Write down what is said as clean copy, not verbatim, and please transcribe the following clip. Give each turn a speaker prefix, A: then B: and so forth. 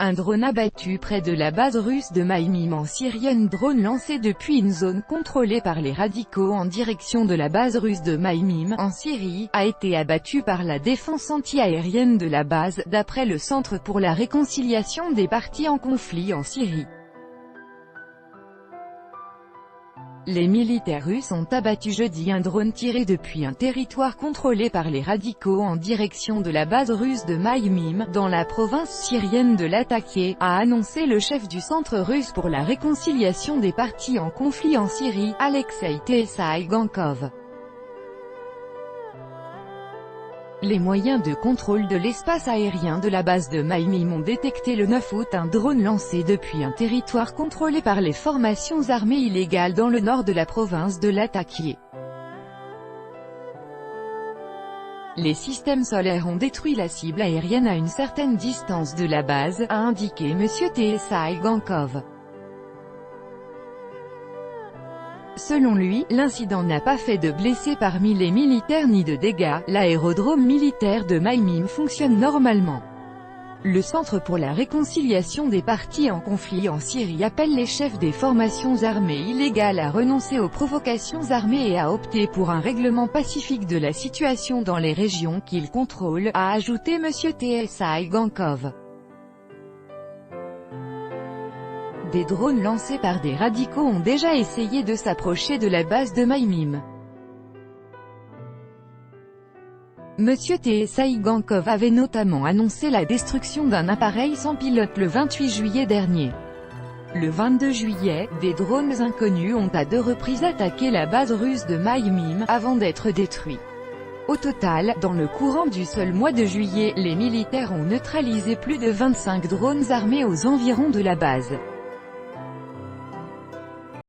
A: Un drone abattu près de la base russe de Maïmim en Syrie. Un drone lancé depuis une zone contrôlée par les radicaux en direction de la base russe de Maïmim, en Syrie, a été abattu par la défense anti-aérienne de la base, d'après le Centre pour la réconciliation des partis en conflit en Syrie. Les militaires russes ont abattu jeudi un drone tiré depuis un territoire contrôlé par les radicaux en direction de la base russe de Maïmim, dans la province syrienne de Latakia, a annoncé le chef du Centre russe pour la réconciliation des partis en conflit en Syrie, Alexei Tsaigankov. Les moyens de contrôle de l'espace aérien de la base de Maïmim ont détecté le 9 août un drone lancé depuis un territoire contrôlé par les formations armées illégales dans le nord de la province de Latakia. Les systèmes solaires ont détruit la cible aérienne à une certaine distance de la base, a indiqué M. Tsaigankov. Selon lui, l'incident n'a pas fait de blessés parmi les militaires ni de dégâts. L'aérodrome militaire de Maïmim fonctionne normalement. Le Centre pour la réconciliation des partis en conflit en Syrie appelle les chefs des formations armées illégales à renoncer aux provocations armées et à opter pour un règlement pacifique de la situation dans les régions qu'ils contrôlent, a ajouté M. Tsaigankov. Des drones lancés par des radicaux ont déjà essayé de s'approcher de la base de Maïmim. M. Tsaigankov avait notamment annoncé la destruction d'un appareil sans pilote le 28 juillet dernier. Le 22 juillet, des drones inconnus ont à 2 reprises attaqué la base russe de Maïmim, avant d'être détruits. Au total, dans le courant du seul mois de juillet, les militaires ont neutralisé plus de 25 drones armés aux environs de la base.